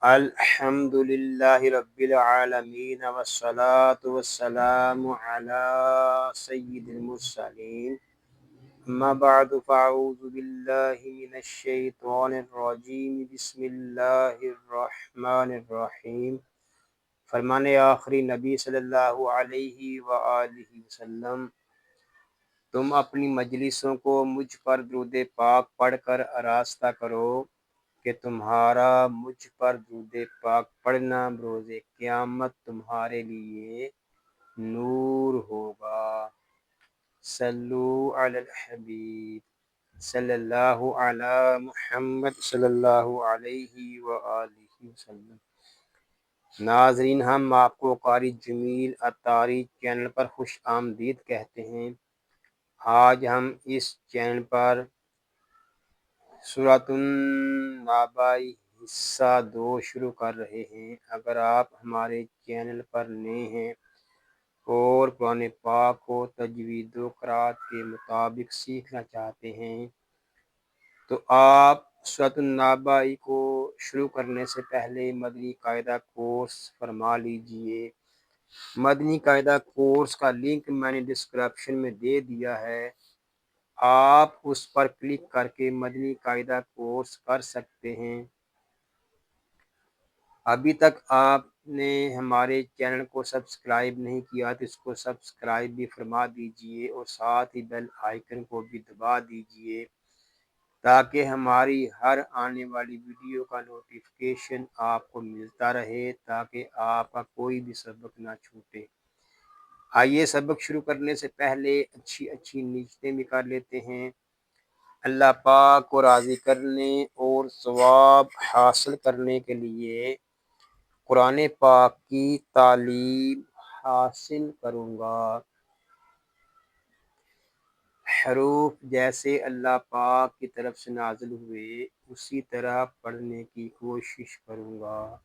الحمد للہ رب العالمین والصلاة والسلام علی سید المرسلین اما بعد فاعوذ باللہ من الشیطان الرجیم بسم اللہ الرحمن الرحیم۔ فرمان آخری نبی صلی اللہ علیہ وآلہ وسلم، تم اپنی مجلسوں کو مجھ پر درود پاک پڑھ کر آراستہ کرو کہ تمہارا مجھ پر درود پاک پڑھنا بروز قیامت تمہارے لیے نور ہوگا۔ صلو علی الحبیب صلی اللہ علی محمد صلی اللہ علیہ وآلہ وسلم۔ ناظرین، ہم آپ کو قاری جمیل عطاری چینل پر خوش آمدید کہتے ہیں۔ آج ہم اس چینل پر سورۃ النبأ حصہ 2 شروع کر رہے ہیں۔ اگر آپ ہمارے چینل پر نئے ہیں اور قرآن پاک کو تجوید و قرأت کے مطابق سیکھنا چاہتے ہیں تو آپ سورۃ النبأ کو شروع کرنے سے پہلے مدنی قاعدہ کورس فرما لیجئے۔ مدنی قاعدہ کورس کا لنک میں نے ڈسکرپشن میں دے دیا ہے، آپ اس پر کلک کر کے مدنی قاعدہ کورس کر سکتے ہیں۔ ابھی تک آپ نے ہمارے چینل کو سبسکرائب نہیں کیا تو اس کو سبسکرائب بھی فرما دیجئے اور ساتھ ہی بیل آئیکن کو بھی دبا دیجئے تاکہ ہماری ہر آنے والی ویڈیو کا نوٹیفیکیشن آپ کو ملتا رہے، تاکہ آپ کا کوئی بھی سبق نہ چھوٹے۔ آئیے سبق شروع کرنے سے پہلے اچھی نیتیں بھی کر لیتے ہیں۔ اللہ پاک کو راضی کرنے اور ثواب حاصل کرنے کے لیے قرآن پاک کی تعلیم حاصل کروں گا۔ حروف جیسے اللہ پاک کی طرف سے نازل ہوئے اسی طرح پڑھنے کی کوشش کروں گا۔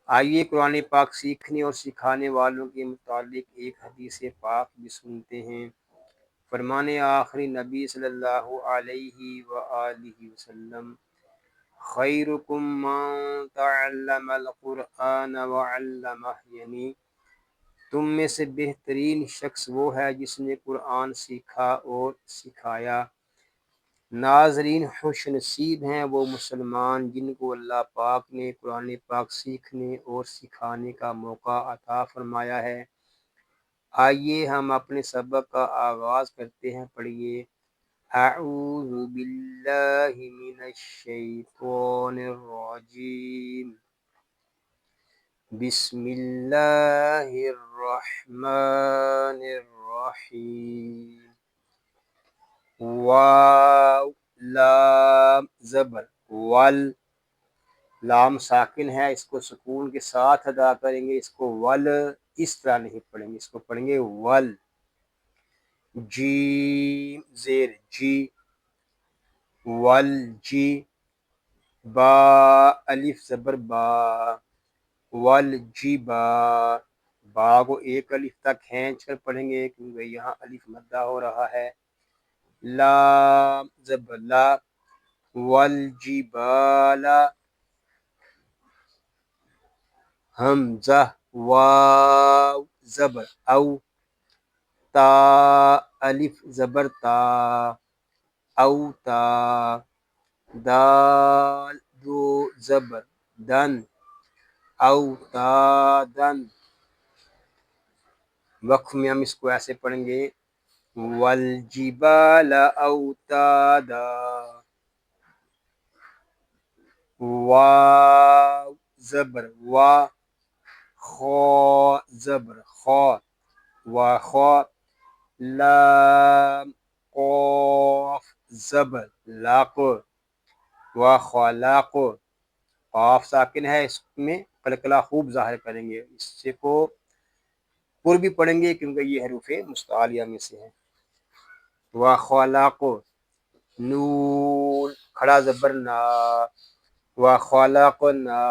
آئیے قرآن پاک سیکھنے اور سکھانے والوں کے متعلق ایک حدیث پاک بھی سنتے ہیں۔ فرمان آخری نبی صلی اللہ علیہ وآلہ وسلم، خیرکم من تعلم القرآن وعلمہ، یعنی تم میں سے بہترین شخص وہ ہے جس نے قرآن سیکھا اور سکھایا۔ ناظرین، خوش نصیب ہیں وہ مسلمان جن کو اللہ پاک نے قرآن پاک سیکھنے اور سکھانے کا موقع عطا فرمایا ہے۔ آئیے ہم اپنے سبق کا آغاز کرتے ہیں۔ پڑھیے، اعوذ باللہ من الشیطان الرجیم، بسم اللہ الرحمن الرحیم۔ واو لام زبر ول، لام ساکن ہے، اس کو سکون کے ساتھ ادا کریں گے۔ اس کو ول اس طرح نہیں پڑھیں گے، اس کو پڑھیں گے ول۔ جیم زیر جی، ول جی۔ با الف زبر با، ول جی با۔ با کو ایک الف تک کھینچ کر پڑھیں گے کیونکہ یہاں الف مدہ ہو رہا ہے۔ لام زبر لا، والجبال۔ حمزہ واو زبر او، تا الف زبر تا، او تا۔ دال دو زبر دن، او تا دن۔ وقف میں ہم اس کو ایسے پڑھیں گے، والجبال اوتادا۔ واو زبر وا، خا زبر خا، وخا۔ لام قاف زبر لاق، وخلاق۔ قاف ساکن ہے، اس میں قلقلہ خوب ظاہر کریں گے، اس سے کو پر بھی پڑھیں گے کیونکہ یہ حروف مستعلیہ میں سے ہے۔ وخلاق، نون کھڑا زبر نا، وخلقنا۔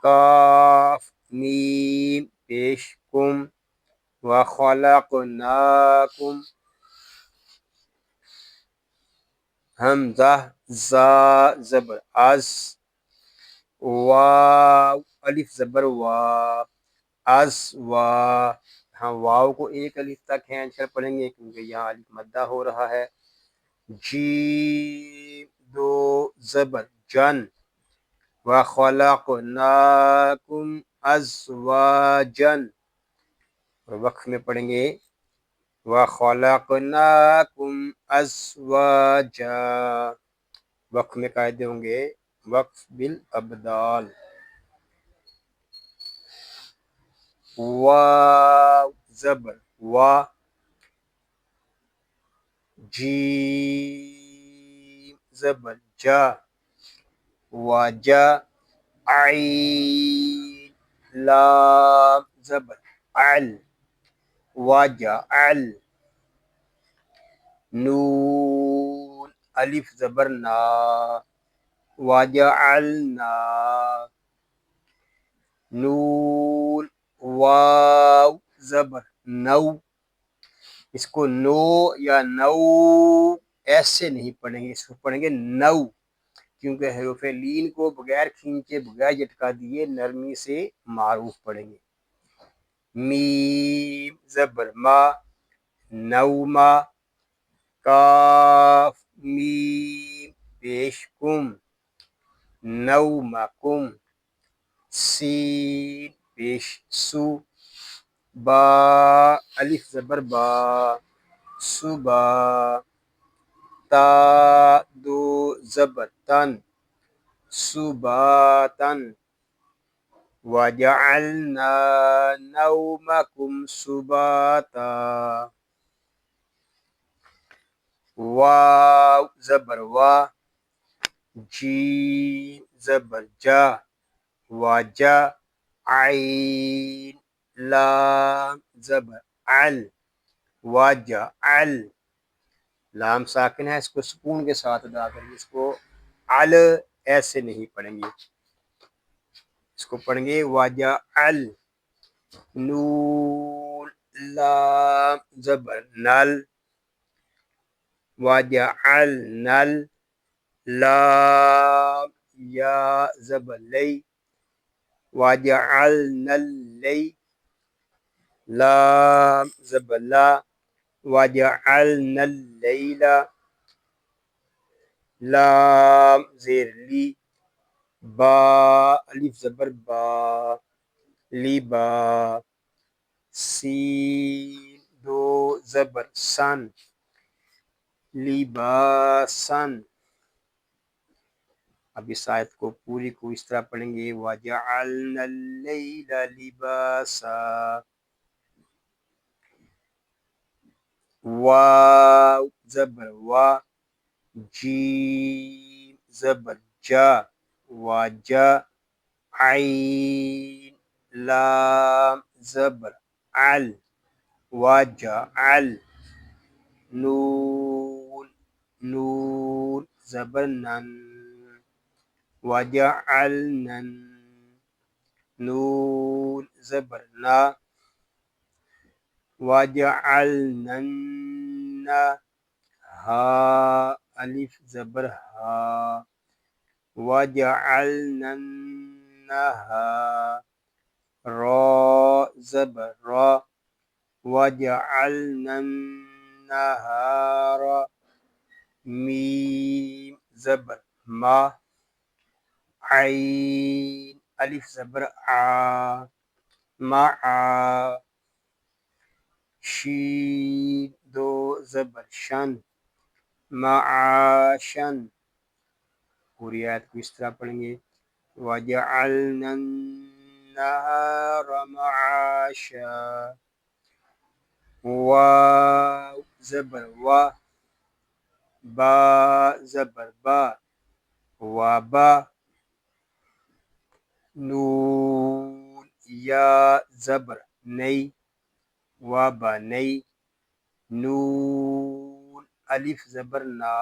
کاف میم پیش کم، وخلقناکم۔ حمزہ زا زبر از، واو الف زبر وا از وا. ہاں واو کو ایک الف تک کھینچ کر پڑھیں گے کیونکہ یہاں الف مدہ ہو رہا ہے. جیم دو زبر جن وخلقناکم ازواجا. اور وقف میں پڑھیں گے وخلقناکم ازواجا. وقف میں قاعدے ہوں گے وقف بالابدال. واو زبر وا جیم زبر جا واجا عین لام زبر عل واجا عل. نون الف زبر نا وجعلنا. نون واو زبر نو. اس کو نو یا نو ایسے نہیں پڑھیں گے، اس کو پڑھیں گے نو، کیونکہ حروف لین کو بغیر کھینچے بغیر جٹکا دیے نرمی سے معروف پڑھیں گے. میم زبر ما نوما. کاف میم پیش کم نومکم. سین پیش سو. با الف زبر با صبا. تا دو زبر تن صباتن. وجعلنا نومکم سباتا. واو زبر وا جیم زبر جا واجا عین لام زبر عل واجا عل. لام ساکن ہے، اس کو سکون کے ساتھ ادا کریں گے، اس کو عل ایسے نہیں پڑھیں گے، اس کو پڑھیں گے واجا عل. نون لام زبر نل وجعل نل. لام یا زبر لی وجعلنا اللی. لام زبر لا وجعلنا اللیل. لام زیر لی. با الف زبر با لیبا. سین دو زبر سن لباسن. اب اس آیت کو پوری کو اس طرح پڑھیں گے وَجَعَلْنَا اللَّيْلَ لِبَاسًا. واو زبر وا جیم زبر جا واجا عین لام زبر عل واجا عل. نون نون زبر نن وجعلنا. نون زبر نا وجعلنا. ہا الف زبر ہا وجعلنا النهار. را زبر را وجعلنا النهار. میم زبر ما عین الف زبر آ مع. شین دو زبر شن معاشن. پوری آیت کو اس طرح پڑھیں گے وَجَعَلْنَا النَّهَارَ مَعَاشًا. واو زبر وا با زبر با وبا. نون یا زبر نئی وبا نئی. نون الف زبر نا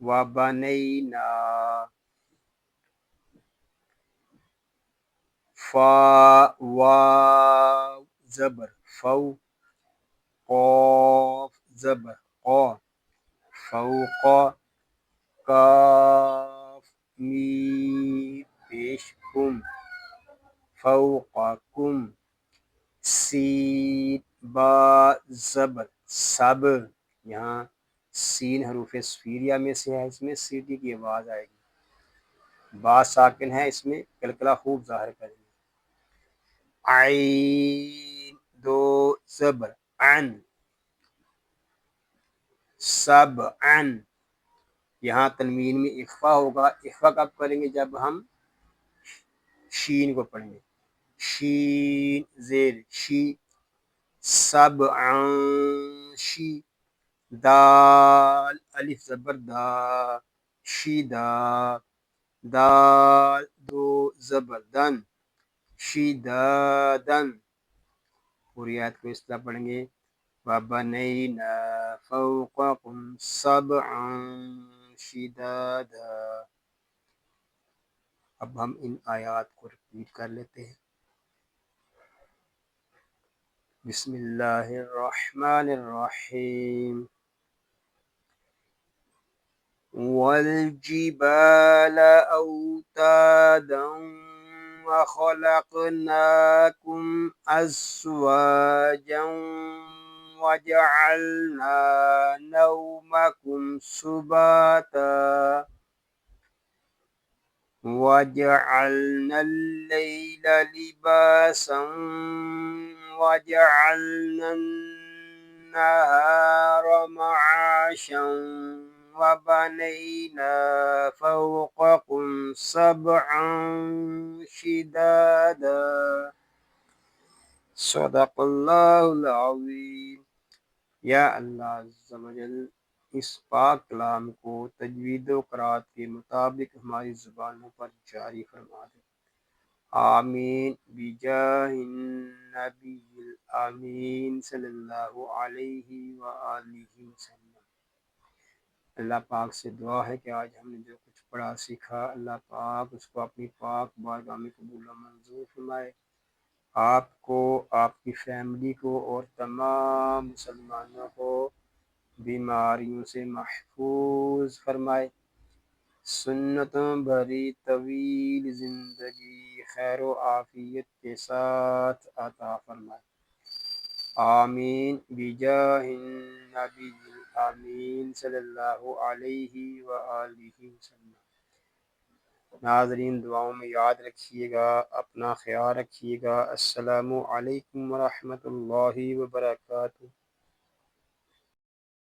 وبنینا. فا واو زبر فو قاف زبر قا فوق. کاف میم فوقکم، سین با زبر سب، یہاں سین حروف صفیریہ میں سے ہے، اس میں سیٹی کی آواز آئے گی، با ساکن ہے، اس میں کلکلہ خوب ظاہر کریں گے. عین دو زبر ان، سب ان، یہاں تنوین میں اخفا ہوگا. اخفا کب کریں گے؟ جب ہم شین کو پڑھیں گے. شین زیر شی، سب شی، دال الف زبر دا، شیدا، دال دو زبر دن، شیدادن. پوری آیت کو اس طرح پڑھیں گے. وَبَنَيْنَا فَوْقَكُمْ سَبْعًا شِدَادًا. اب ہم ان آیات کو ریپیٹ کر لیتے ہیں. بسم اللہ الرحمن الرحیم. وَالْجِبَالَ أَوْتَادًا وَخَلَقْنَاكُمْ أَزْوَاجًا وَجَعَلْنَا نَوْمَكُمْ سُبَاتًا وَجَعَلْنَا اللَّيْلَ لِبَاسًا وَجَعَلْنَا النَّهَارَ مَعَاشًا وَبَنَيْنَا فَوْقَكُمْ سَبْعًا شِدَادًا. صدق اللہ العظیم. یا اللہ عز و جل اس پاک کلام کو تجوید و قرات کے مطابق ہماری زبانوں پر جاری فرما دے. آمین بجاہ النبی الامین صلی اللہ علیہ وآلہ وسلم. اللہ پاک سے دعا ہے کہ آج ہم نے جو کچھ پڑھا سیکھا، اللہ پاک اس کو اپنی پاک بارگاہ میں قبول و منظور فرمائے. آپ کو، آپ کی فیملی کو اور تمام مسلمانوں کو بیماریوں سے محفوظ فرمائے. سنتوں بھری طویل زندگی خیر و عافیت کے ساتھ عطا فرمائے. آمین بجاہ النبی الامین صلی اللہ علیہ وآلہ وسلم. ناظرین دعاؤں میں یاد رکھیے گا، اپنا خیال رکھیے گا. السلام علیکم ورحمۃ اللہ وبرکاتہ.